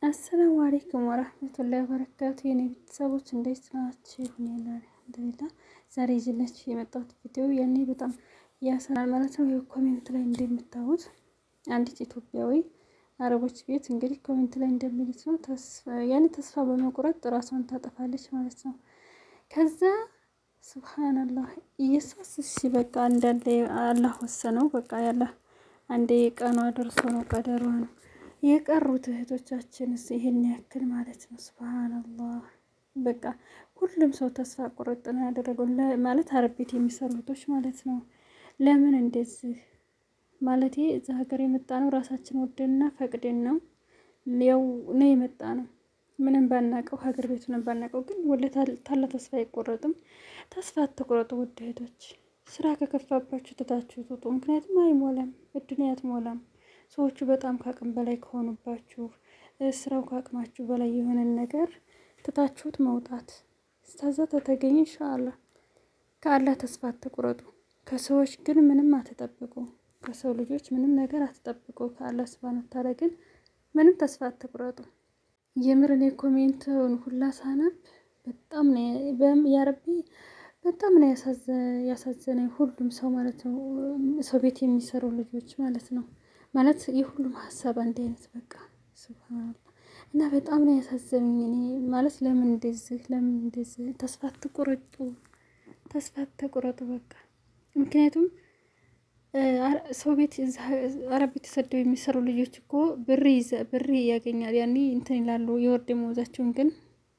አሰላሙ አለይኩም ወራህመቱላሂ ወበረካቱ የኔ ቤተሰቦች እንዴት ናችሁ? አልሐምዱሊላህ። ዛሬ ይዤላችሁ የመጣሁት ቪዲዮ ያኔ በጣም ያሰናል ማለት ነው። ይኸው ኮሜንት ላይ እንደምታዩት አንዲት ኢትዮጵያዊ አረቦች ቤት እንግዲህ ኮሜንት ላይ እንደሚሉት ነው ተስፋ በመቁረጥ ራሷን ታጠፋለች ማለት ነው። ከዛ ሱብሃንአላህ ኢየሱስ እሺ በቃ አንዳንዴ አላህ ወሰነው በቃ ያለ አንዴ ቀኗ ደርሶ ነው ቀደሯ ነው። የቀሩት እህቶቻችንስ ይሄን ያክል ማለት ነው። ሱብሃንአላህ በቃ ሁሉም ሰው ተስፋ ቁርጥ ነው ያደረገው ማለት አረብ ቤት የሚሰሩ እህቶች ማለት ነው። ለምን እንደዚህ ማለት እዛ ሀገር የመጣ ነው ራሳችን ወደንና ፈቅደን ነው ያው ነው የመጣ ነው። ምንም ባናቀው ሀገር ቤቱን ባናቀው ግን ታላ ተስፋ አይቆረጥም። ተስፋ አትቁረጡ ውድ እህቶች። ስራ ከከፋባችሁ ትታችሁ ትውጡ። ምክንያቱም አይሞላም፣ እድሜ አትሞላም። ሰዎቹ በጣም ከአቅም በላይ ከሆኑባችሁ ስራው ከአቅማችሁ በላይ የሆነን ነገር ትታችሁት መውጣት እስከዛ ተተገኘ ኢንሻአላህ። ከአላህ ተስፋ አትቁረጡ። ከሰዎች ግን ምንም አትጠብቁ። ከሰው ልጆች ምንም ነገር አትጠብቁ። ከአላህ ሱብሃነሁ ወተዓላ ግን ምንም ተስፋ አትቁረጡ። የምር እኔ ኮሜንቱን ሁላ ሳነብ በጣም ነው ያረቢ በጣም ነው ያሳዘነኝ። ሁሉም ሰው ማለት ነው ሰው ቤት የሚሰሩ ልጆች ማለት ነው ማለት የሁሉም ሀሳብ አንድ አይነት በቃ ሱብሃንአላህ። እና በጣም ነው ያሳዘነኝ። እኔ ማለት ለምን እንደዚህ ተስፋ አትቁረጡ፣ ተስፋ አትቁረጡ በቃ። ምክንያቱም ሰው ቤት አረብ ቤት ተሰደው የሚሰሩ ልጆች እኮ ብር ያገኛል ያኔ እንትን ይላሉ የወር ደመወዛቸውን ግን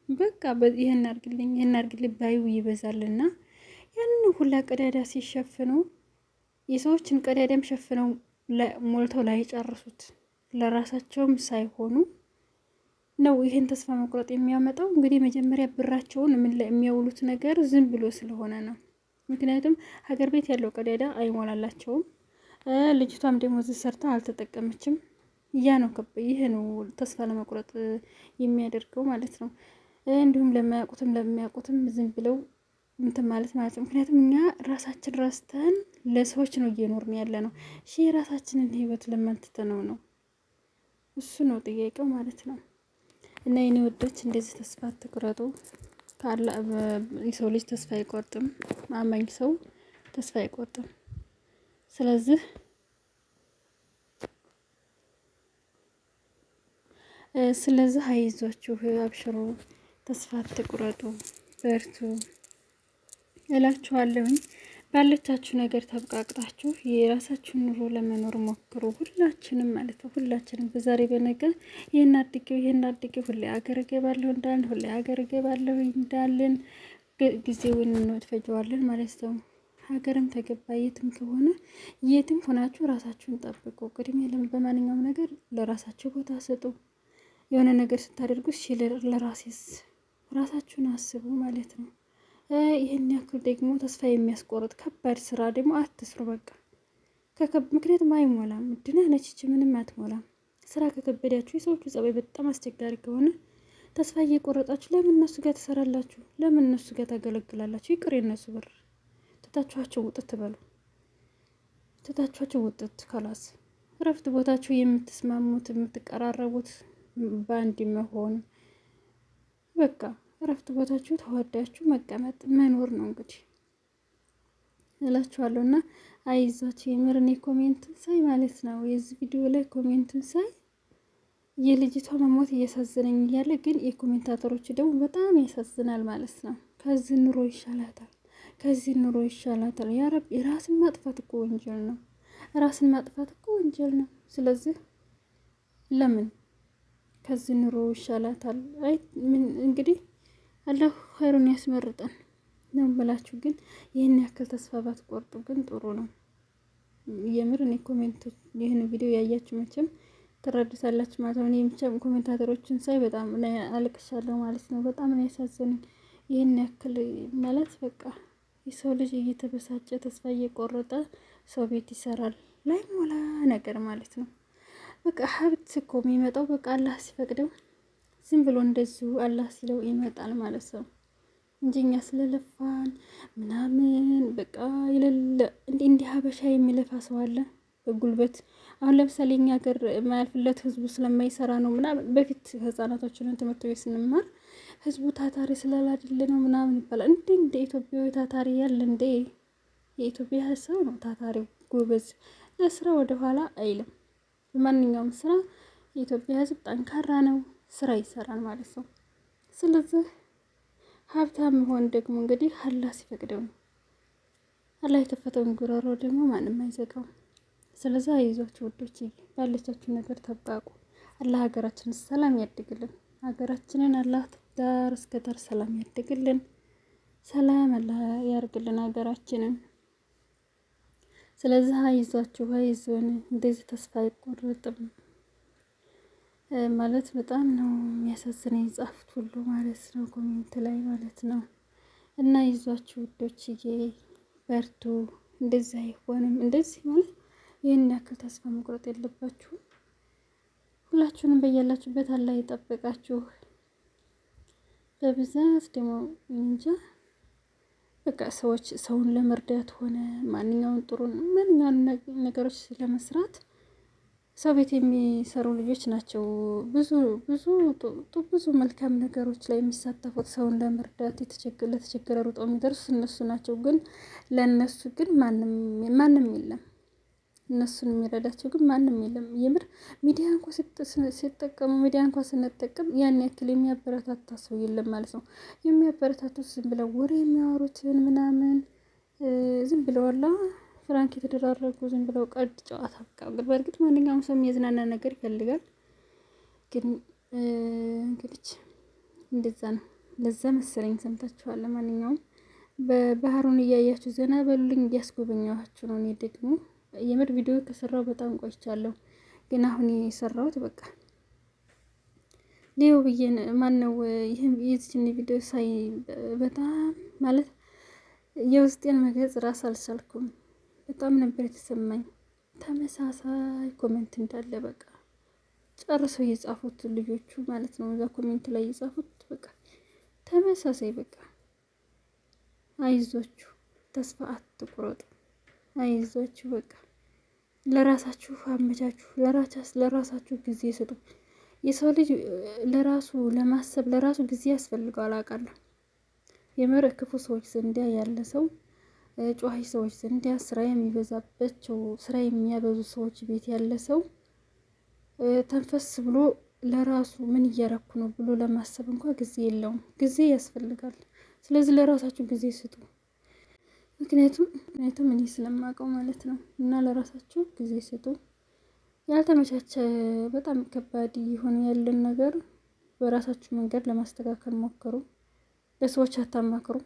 በቃ ይሄን አርግልኝ ባዩ ይበዛልና ያንን ሁላ ቀዳዳ ሲሸፍኑ የሰዎችን ቀዳዳም ሸፍነው ሞልተው ላይ ጨርሱት ለራሳቸውም ሳይሆኑ ነው ይሄን ተስፋ መቁረጥ የሚያመጣው። እንግዲህ መጀመሪያ ብራቸውን የሚያውሉት ነገር ዝም ብሎ ስለሆነ ነው። ምክንያቱም ሀገር ቤት ያለው ቀዳዳ አይሞላላቸውም። ልጅቷም ደግሞ እዚህ ሰርታ አልተጠቀመችም። ይሄ ነው ተስፋ ለመቁረጥ የሚያደርገው ማለት ነው። እንዲሁም ለማያውቁትም ዝም ብለው እንትን ማለት ነው። ምክንያቱም እኛ ራሳችን ረስተን ለሰዎች ነው እየኖርን ያለ ነው። የራሳችንን ህይወት ለማንትተነው ነው። እሱ ነው ጥያቄው ማለት ነው። እና የኔ ወዶች እንደዚህ ተስፋ አትቁረጡ። የሰው ልጅ ተስፋ አይቆርጥም። አማኝ ሰው ተስፋ አይቆርጥም። ስለዚህ አይዟችሁ፣ አብሽሩ፣ ተስፋ አትቁረጡ፣ በርቱ እላችኋለሁኝ። ባለቻችሁ ነገር ተብቃቅጣችሁ የራሳችሁን ኑሮ ለመኖር ሞክሩ። ሁላችንም ማለት ነው። ሁላችንም በዛሬ በነገር ይሄን አድርጌው ሁሌ አገር እገባለሁ እንዳለን ጊዜውን እንወጥፈጀዋለን ማለት ነው። ሀገርም ተገባ የትም ከሆነ የትም ሆናችሁ ራሳችሁን ጠብቁ። ቅድሚያ በማንኛውም ነገር ለራሳችሁ ቦታ ስጡ። የሆነ ነገር ስታደርጉ ለራሴስ ራሳችሁን አስቡ ማለት ነው። ይሄን ያክል ደግሞ ተስፋ የሚያስቆርጥ ከባድ ስራ ደግሞ አትስሩ በቃ። ምክንያቱም አይሞላም። እድና ነችች ምንም አትሞላም። ስራ ከከበዳችሁ የሰዎቹ ጸባይ በጣም አስቸጋሪ ከሆነ ተስፋ እየቆረጣችሁ ለምን እነሱ ጋር ትሰራላችሁ? ለምን እነሱ ጋር ታገለግላላችሁ? ይቅር የነሱ ብር ትታችኋቸው ውጥት በሉ። ትታችኋቸው ውጥት ከላስ እረፍት ቦታችሁ የምትስማሙት የምትቀራረቡት በአንድ መሆን በቃ እረፍት ቦታችሁ ተወዳችሁ መቀመጥ መኖር ነው እንግዲህ እላችኋለሁ። እና አይዟችሁ የምር እኔ ኮሜንትን ሳይ ማለት ነው የዚህ ቪዲዮ ላይ ኮሜንትን ሳይ የልጅቷ መሞት እያሳዘነኝ እያለ ግን የኮሜንታተሮች ደግሞ በጣም ያሳዝናል ማለት ነው። ከዚህ ኑሮ ይሻላታል። ያ ረብ የራስን ማጥፋት እኮ ወንጀል ነው። ራስን ማጥፋት እኮ ወንጀል ነው። ስለዚህ ለምን ከዚህ ኑሮ ይሻላታል? እንግዲህ አላህ ኸይሩን ያስመርጠን ነው ብላችሁ። ግን ይህን ያክል ተስፋ ባትቆርጡ ግን ጥሩ ነው። የምር እኔ ይህን ቪዲዮ ያያችሁ መቼም ትረዱታላችሁ ማለት ነው። እኔ ብቻ ኮሜንታተሮችን ሳይ በጣም አልቅሻለሁ ማለት ነው። በጣም ነው ያሳዘነኝ። ይህን ያክል ማለት በቃ የሰው ልጅ እየተበሳጨ ተስፋ እየቆረጠ ሰው ቤት ይሰራል ላይ ሞላ ነገር ማለት ነው። በቃ ሀብት እኮ የሚመጣው በቃ አላህ ሲፈቅደው ዝም ብሎ እንደዚሁ አላህ ሲለው ይመጣል ማለት ነው እንጂ እኛ ስለለፋን ምናምን በቃ ይለለ እንዲህ ሀበሻ የሚለፋ ሰው አለ። በጉልበት አሁን ለምሳሌ እኛ ሀገር የማያልፍለት ህዝቡ ስለማይሰራ ነው ምናምን። በፊት ህጻናቶችን ትምህርት ቤት ስንማር ህዝቡ ታታሪ ስላላደለ ነው ምናምን ይባላል። እንደ ኢትዮጵያዊ ታታሪ ያለ እንደ የኢትዮጵያ ሰው ነው ታታሪው ጎበዝ፣ ለስራ ወደኋላ አይልም። በማንኛውም ስራ የኢትዮጵያ ህዝብ ጠንካራ ነው፣ ስራ ይሰራል ማለት ነው። ስለዚህ ሀብታም መሆን ደግሞ እንግዲህ አላህ ሲፈቅደው ነው። አላህ የከፈተውን ጉሮሮ ደግሞ ማንም አይዘጋውም። ስለዚህ አይዟችሁ ውዶች፣ ባለቻችሁ ነገር ተባቁ። አላህ ሀገራችንን ሰላም ያድግልን። ሀገራችንን አላህ ዳር እስከ ዳር ሰላም ያድግልን። ሰላም አላህ ያርግልን ሀገራችንን። ስለዚህ አይዟችሁ፣ አይዞን፣ እንደዚህ ተስፋ አይቆረጥም ማለት በጣም ነው የሚያሳዝነኝ የጻፉት ሁሉ ማለት ነው፣ ኮሜንት ላይ ማለት ነው። እና ይዟችሁ ውዶችዬ በርቱ። እንደዚህ አይሆንም። እንደዚህ ማለት ይህን ያክል ተስፋ መቁረጥ የለባችሁም። ሁላችሁንም በያላችሁበት አላህ ይጠብቃችሁ። በብዛት ደግሞ እንጃ በቃ ሰውን ለመርዳት ሆነ ማንኛውን ነገሮች ለመስራት ሰው ቤት የሚሰሩ ልጆች ናቸው ብዙ መልካም ነገሮች ላይ የሚሳተፉት። ሰውን ለመርዳት ለተቸገረ ሩጠው የሚደርሱ እነሱ ናቸው። ግን ለእነሱ ግን ማንም የለም። እነሱን የሚረዳቸው ግን ማንም የለም። የምር ሚዲያ እንኳ ሲጠቀሙ ሚዲያ እንኳ ስንጠቀም ያን ያክል የሚያበረታታ ሰው የለም ማለት ነው። የሚያበረታቱት ዝም ብለው ወሬ የሚያወሩትን ምናምን ዝም ብለው አላ ፍራንክ የተደራረጉ ዝም ብለው ቀልድ ጨዋታ በቃ። በእርግጥ ማንኛውም ሰው የሚያዝናና ነገር ይፈልጋል። ግን እንግዲህ እንደዛ ነው። ለዛ መሰለኝ ሰምታችኋል። ለማንኛውም በባህሩን እያያችሁ ዘና በሉልኝ። እያስጎበኘኋችሁ ነው። እኔ ደግሞ የምር ቪዲዮ ከሰራው በጣም ቆይቻለሁ። ግን አሁን የሰራሁት በቃ ሌው ብዬ ማነው የዚችን ቪዲዮ ሳይ በጣም ማለት የውስጤን መግለጽ ራስ አልቻልኩም። በጣም ነበር የተሰማኝ። ተመሳሳይ ኮሜንት እንዳለ በቃ ጨርሰው የጻፉት ልጆቹ ማለት ነው። እዛ ኮሜንት ላይ የጻፉት በቃ ተመሳሳይ በቃ አይዟችሁ፣ ተስፋ አትቁረጡ፣ አይዟችሁ በቃ ለራሳችሁ አመቻችሁ፣ ለራሳችሁ ጊዜ ስጡ። የሰው ልጅ ለራሱ ለማሰብ ለራሱ ጊዜ ያስፈልገዋል አውቃለሁ። የምር ክፉ ሰዎች ዘንዲያ ያለ ሰው ጨዋሂ ሰዎች ዘንዲያ ስራ የሚበዛባቸው ስራ የሚያበዙ ሰዎች ቤት ያለ ሰው ተንፈስ ብሎ ለራሱ ምን እያረኩ ነው ብሎ ለማሰብ እንኳ ጊዜ የለውም። ጊዜ ያስፈልጋል። ስለዚህ ለራሳችሁ ጊዜ ስጡ። ምክንያቱም እኔ ስለማውቀው ማለት ነው። እና ለራሳችሁ ጊዜ ስጡ። ያልተመቻቸ በጣም ከባድ ይሆን ያለን ነገር በራሳችሁ መንገድ ለማስተካከል ሞክሩ። ለሰዎች አታማክሩ።